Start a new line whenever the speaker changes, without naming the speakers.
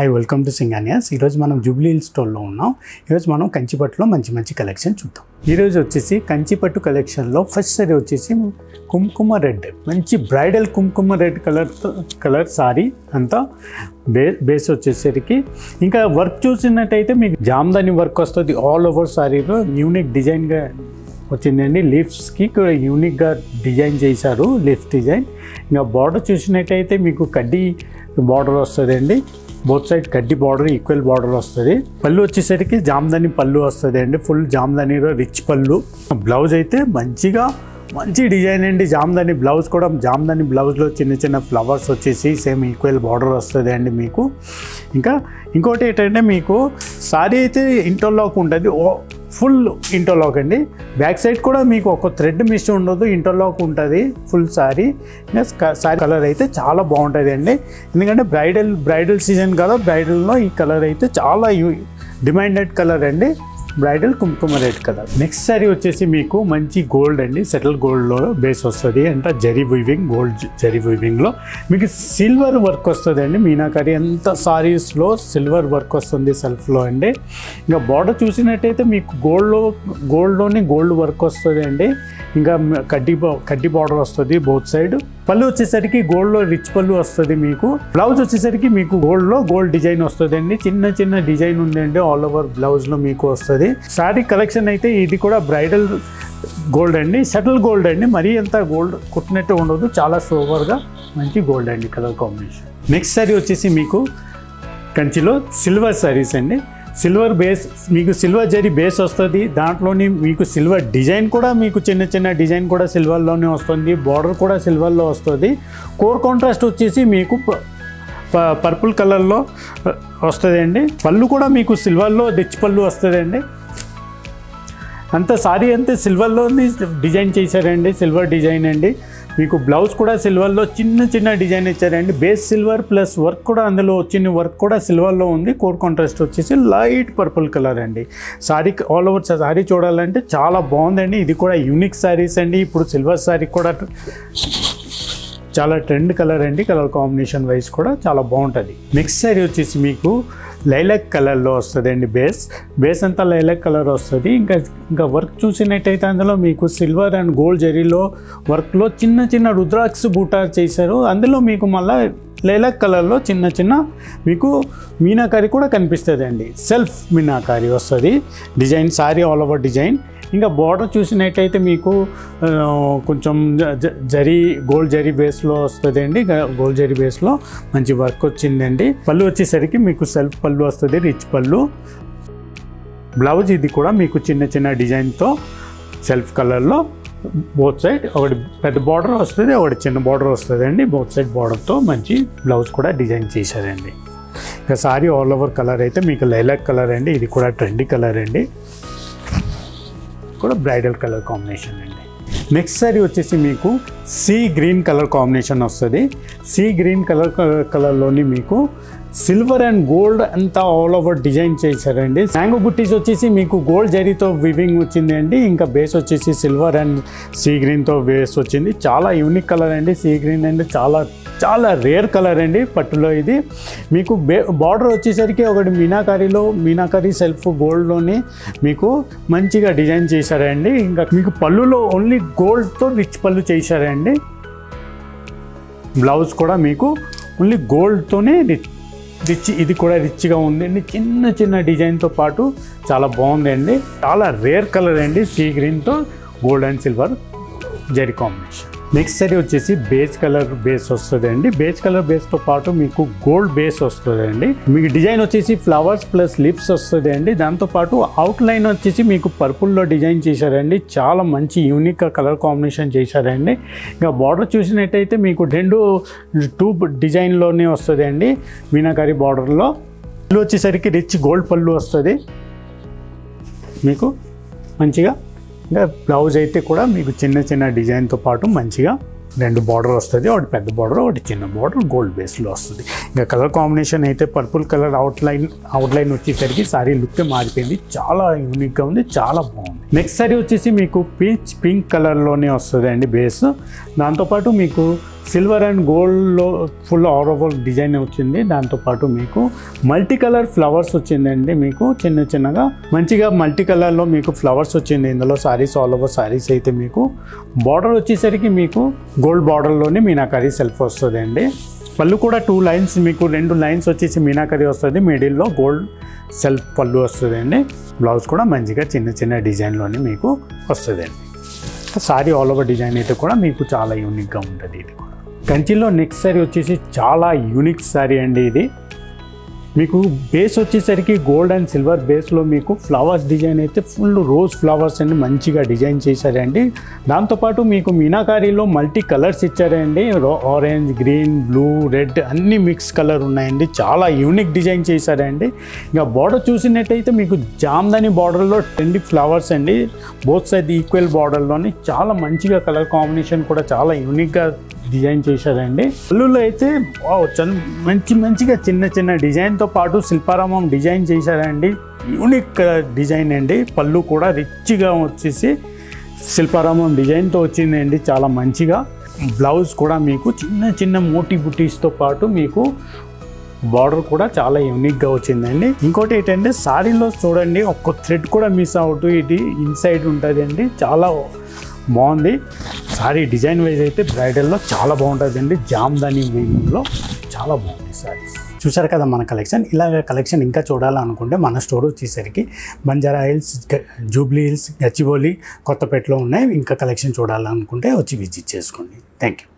Hi welcome to సింగానియాస్. ఈరోజు మనం Jubilee hills స్టోర్లో ఉన్నాం. ఈరోజు మనం కంచిపట్టులో మంచి కలెక్షన్ చూద్దాం. ఈరోజు వచ్చేసి కంచిపట్టు కలెక్షన్లో ఫస్ట్ సారీ వచ్చేసి కుంకుమ రెడ్, మంచి బ్రైడల్ కుంకుమ రెడ్ కలర్ సారీ అంతా బేస్ వచ్చేసరికి. ఇంకా వర్క్ చూసినట్టయితే మీకు జామ్దాని వర్క్ వస్తుంది. ఆల్ ఓవర్ సారీలో యూనిక్ డిజైన్గా వచ్చిందండి. లీఫ్స్కి కూడా యూనిక్గా డిజైన్ చేశారు, లీఫ్ డిజైన్. ఇంకా బార్డర్ చూసినట్టయితే మీకు కడ్డీ బార్డర్ వస్తుందండి. బోత్ సైడ్ కడ్డీ బార్డర్, ఈక్వల్ బార్డర్ వస్తుంది. పళ్ళు వచ్చేసరికి జామ్దాని పళ్ళు వస్తుంది అండి. ఫుల్ జామ్దానిలో రిచ్ పళ్ళు. బ్లౌజ్ అయితే మంచి డిజైన్ అండి. జామ్దాని బ్లౌజ్ కూడా, జామ్దాని బ్లౌజ్లో చిన్న ఫ్లవర్స్ వచ్చేసి సేమ్ ఈక్వల్ బార్డర్ వస్తుంది అండి మీకు. ఇంకా ఇంకోటి ఏంటంటే మీకు సారీ అయితే ఇంటర్లాక్ ఉంటుంది, ఫుల్ ఇంటర్లాక్ అండి. బ్యాక్ సైడ్ కూడా మీకు ఒక థ్రెడ్ మిస్ ఉండదు, ఇంటర్లాక్ ఉంటుంది ఫుల్ సారీ. సారీ కలర్ అయితే చాలా బాగుంటుంది అండి. ఎందుకంటే బ్రైడల్ సీజన్ కదా, బ్రైడల్లో ఈ కలర్ అయితే చాలా డిమాండెడ్ కలర్ అండి, బ్రైడల్ కుంకుమ రెడ్ కలర్. నెక్స్ట్ సారీ వచ్చేసి మీకు మంచి గోల్డ్ అండి, సెటిల్ గోల్డ్లో బేస్ వస్తుంది. అంటే జరీ వీవింగ్, గోల్డ్ జరీ వీవింగ్లో మీకు సిల్వర్ వర్క్ వస్తుంది అండి. మీనాకరీ అంతా సారీస్లో సిల్వర్ వర్క్ వస్తుంది సెల్ఫ్లో అండి. ఇంకా బార్డర్ చూసినట్టయితే మీకు గోల్డ్లోనే గోల్డ్ వర్క్ వస్తుంది అండి. ఇంకా కడ్డీ బార్డర్ వస్తుంది బోత్ సైడ్. పళ్ళు వచ్చేసరికి గోల్డ్లో రిచ్ పళ్ళు వస్తుంది మీకు. బ్లౌజ్ వచ్చేసరికి మీకు గోల్డ్లో గోల్డ్ డిజైన్ వస్తుంది అండి. చిన్న డిజైన్ ఉందండి ఆల్ ఓవర్ బ్లౌజ్లో మీకు వస్తుంది. శారీ కలెక్షన్ అయితే ఇది కూడా బ్రైడల్ గోల్డ్ అండి, షటిల్ గోల్డ్ అండి. మరీ అంత గోల్డ్ కుట్టినట్టు ఉండదు, చాలా సూపర్గా మంచి గోల్డ్ అండి కలర్ కాంబినేషన్. నెక్స్ట్ శారీ వచ్చేసి మీకు కంచిలో సిల్వర్ శారీస్ అండి. సిల్వర్ బేస్, మీకు సిల్వర్ జరీ బేస్ వస్తుంది. దాంట్లోని మీకు సిల్వర్ డిజైన్ కూడా, మీకు చిన్న డిజైన్ కూడా సిల్వర్లోనే వస్తుంది. బార్డర్ కూడా సిల్వర్లో వస్తుంది. కోర్ కాంట్రాస్ట్ వచ్చేసి మీకు పర్పుల్ కలర్లో వస్తుంది అండి. పళ్ళు కూడా మీకు సిల్వర్లో రిచ్ పళ్ళు వస్తుంది అండి. అంత సారీ అంతే సిల్వర్లోని డిజైన్ చేశారండి, సిల్వర్ డిజైన్ అండి. మీకు బ్లౌజ్ కూడా సిల్వర్లో చిన్న డిజైన్ ఇచ్చారండి. బేస్ సిల్వర్ ప్లస్ వర్క్ కూడా, అందులో వచ్చిన వర్క్ కూడా సిల్వర్లో ఉంది. కోర్ కాంట్రాస్ట్ వచ్చేసి లైట్ పర్పుల్ కలర్ అండి. సారీ ఆల్ ఓవర్ సారీ చూడాలంటే చాలా బాగుందండి. ఇది కూడా యూనిక్ సారీస్ అండి. ఇప్పుడు సిల్వర్ సారీ కూడా చాలా ట్రెండ్ కలర్ అండి. కలర్ కాంబినేషన్ వైజ్ కూడా చాలా బాగుంటుంది. నెక్స్ట్ సారీ వచ్చేసి మీకు లైలాక్ కలర్లో వస్తుంది అండి. బేస్ అంతా లైలాక్ కలర్ వస్తుంది. ఇంకా వర్క్ చూసినట్టయితే అందులో మీకు సిల్వర్ అండ్ గోల్డ్ జరీలో వర్క్లో చిన్న రుద్రాక్ష బూటా చేశారు. అందులో మీకు మళ్ళీ లైలాక్ కలర్లో చిన్న మీకు మీనాకారి కూడా కనిపిస్తుంది అండి. సెల్ఫ్ మీనాకారి వస్తుంది design, sorry all over design. ఇంకా బార్డర్ చూసినట్టయితే మీకు కొంచెం గోల్డ్ జరీ బేస్లో వస్తుంది అండి. గోల్డ్ జరీ బేస్లో మంచి వర్క్ వచ్చిందండి. పళ్ళు వచ్చేసరికి మీకు సెల్ఫ్ పళ్ళు వస్తుంది, రిచ్ పళ్ళు. బ్లౌజ్ ఇది కూడా మీకు చిన్న డిజైన్తో సెల్ఫ్ కలర్లో బోత్ సైడ్ ఒకటి పెద్ద బార్డర్ వస్తుంది, ఒకటి చిన్న బార్డర్ వస్తుంది అండి. బోత్ సైడ్ బార్డర్తో మంచి బ్లౌజ్ కూడా డిజైన్ చేశారండి. ఇంకా సారీ ఆల్ ఓవర్ కలర్ అయితే మీకు లైలాక్ కలర్ అండి. ఇది కూడా ట్రెండీ కలర్ అండి, కూడా బ్రైడల్ కలర్ కాంబినేషన్ అండి. నెక్స్ట్ సారీ వచ్చేసి మీకు సీ గ్రీన్ కలర్ కాంబినేషన్ వస్తుంది. సీ గ్రీన్ కలర్లోని మీకు సిల్వర్ అండ్ గోల్డ్ అంతా ఆల్ ఓవర్ డిజైన్ చేశారండి. మ్యాంగో బుట్టీస్ వచ్చేసి మీకు గోల్డ్ జరీతో వివింగ్ వచ్చింది అండి. ఇంకా బేస్ వచ్చేసి సిల్వర్ అండ్ సీ గ్రీన్తో బేస్ వచ్చింది. చాలా యూనిక్ కలర్ అండి. సీ గ్రీన్ అండి చాలా రేర్ కలర్ అండి పట్టులో. ఇది మీకు బార్డర్ వచ్చేసరికి ఒకటి మీనాకారీ సెల్ఫ్ గోల్డ్లోని మీకు మంచిగా డిజైన్ చేశారండి. ఇంకా మీకు పళ్ళులో ఓన్లీ గోల్డ్తో రిచ్ పళ్ళు చేశారండి. బ్లౌజ్ కూడా మీకు ఓన్లీ గోల్డ్తోనే రిచ్, ఇది కూడా రిచ్గా ఉందండి. చిన్న డిజైన్తో పాటు చాలా బాగుందండి. చాలా రేర్ కలర్ అండి, సీ గ్రీన్తో gold and silver zari combination. Next sari వచ్చేసి బేస్ వస్తుంది అండి. బేస్ కలర్ బేస్తో పాటు మీకు గోల్డ్ బేస్ వస్తుంది అండి. మీకు డిజైన్ వచ్చేసి ఫ్లవర్స్ ప్లస్ లిప్స్ వస్తుంది అండి. దాంతోపాటు అవుట్ లైన్ వచ్చేసి మీకు పర్పుల్లో డిజైన్ చేశారండి. చాలా మంచి యూనిక్గా కలర్ కాంబినేషన్ చేశారండి. ఇంకా బార్డర్ చూసినట్టయితే మీకు టూ డిజైన్లోనే వస్తుంది అండి. మీనాకారి బార్డర్లో పళ్ళు వచ్చేసరికి రిచ్ గోల్డ్ పళ్ళు వస్తుంది మీకు మంచిగా. ఇంకా బ్లౌజ్ అయితే కూడా మీకు చిన్న డిజైన్తో పాటు మంచిగా రెండు బార్డర్ వస్తుంది, ఒకటి పెద్ద బార్డర్, ఒకటి చిన్న బార్డర్ గోల్డ్ బేస్లో వస్తుంది. ఇంకా కలర్ కాంబినేషన్ అయితే పర్పుల్ కలర్ అవుట్లైన్ వచ్చేసరికి సారీ లుక్ మారిపోయింది. చాలా యూనిక్గా ఉంది, చాలా బాగుంది. నెక్స్ట్ సారీ వచ్చేసి మీకు పింక్ కలర్లోనే వస్తుంది అండి బేస్. దాంతోపాటు మీకు సిల్వర్ అండ్ గోల్డ్లో ఫుల్ ఆల్ ఓవర్ డిజైన్ వచ్చింది. దాంతోపాటు మీకు మల్టీ కలర్ ఫ్లవర్స్ వచ్చిందండి. మీకు చిన్న చిన్నగా మంచిగా మల్టీ కలర్లో మీకు ఫ్లవర్స్ వచ్చింది. ఇందులో సారీస్ ఆల్ ఓవర్ సారీస్ అయితే మీకు బార్డర్ వచ్చేసరికి మీకు గోల్డ్ బార్డర్లోనే మీనాకరీ సెల్ఫ్ వస్తుందండి. పళ్ళు కూడా 2 లైన్స్ మీకు 2 లైన్స్ వచ్చేసి మీనాకరీ వస్తుంది. మిడిల్లో గోల్డ్ సెల్ఫ్ పళ్ళు వస్తుందండి. బ్లౌజ్ కూడా మంచిగా చిన్న చిన్న డిజైన్లోనే మీకు వస్తుందండి. సారీ ఆల్ ఓవర్ డిజైన్ అయితే కూడా మీకు చాలా యూనిక్గా ఉంటుంది. ఇది కూడా కంచిలో నెక్స్ట్ సారీ వచ్చేసి చాలా యూనిక్ సారీ అండి. ఇది మీకు బేస్ వచ్చేసరికి గోల్డ్ అండ్ సిల్వర్ బేస్లో మీకు ఫ్లవర్స్ డిజైన్ అయితే ఫుల్ రోజ్ ఫ్లవర్స్ అండి మంచిగా డిజైన్ చేశారండి. దాంతోపాటు మీకు మీనాకారీలో మల్టీ కలర్స్ ఇచ్చారండి. ఆరెంజ్, గ్రీన్, బ్లూ, రెడ్ అన్ని మిక్స్ కలర్ ఉన్నాయండి. చాలా యూనిక్ డిజైన్ చేశారండి. ఇంకా బార్డర్ చూసినట్టయితే మీకు జామ్దాని బార్డర్లో 10 ఫ్లవర్స్ అండి. బోత్ సైడ్ ఈక్వల్ బార్డర్లోని చాలా మంచిగా కలర్ కాంబినేషన్ కూడా చాలా యూనిక్గా డిజైన్ చేశారండి. పళ్ళులో అయితే మంచిగా చిన్న చిన్న డిజైన్తో పాటు శిల్పారామం డిజైన్ చేశారండి. యూనిక్ డిజైన్ అండి. పళ్ళు కూడా రిచ్గా వచ్చేసి శిల్పారామం డిజైన్తో వచ్చిందండి చాలా మంచిగా. బ్లౌజ్ కూడా మీకు చిన్న చిన్న మోటీ బుటీస్తో పాటు మీకు బార్డర్ కూడా చాలా యూనిక్గా వచ్చిందండి. ఇంకోటి ఏంటంటే సారీలో చూడండి ఒక్క థ్రెడ్ కూడా మిస్ అవుతూ ఇది ఇన్సైడ్ ఉంటుందండి. చాలా బాగుంది సారీ. డిజైన్ వైజ్ అయితే బ్రైడల్లో చాలా బాగుంటుందండి. జామ్దాని వీవింగ్లో చాలా బాగుంది సారీస్. చూసారు కదా మన కలెక్షన్. ఇలాగ కలెక్షన్ ఇంకా చూడాలనుకుంటే మన స్టోర్ వచ్చేసరికి బంజారా హిల్స్, జూబ్లీ హిల్స్, గచ్చిబౌలి, కొత్తపేటలో ఉన్నాయి. ఇంకా కలెక్షన్ చూడాలనుకుంటే వచ్చి విజిట్ చేసుకోండి. Thank you.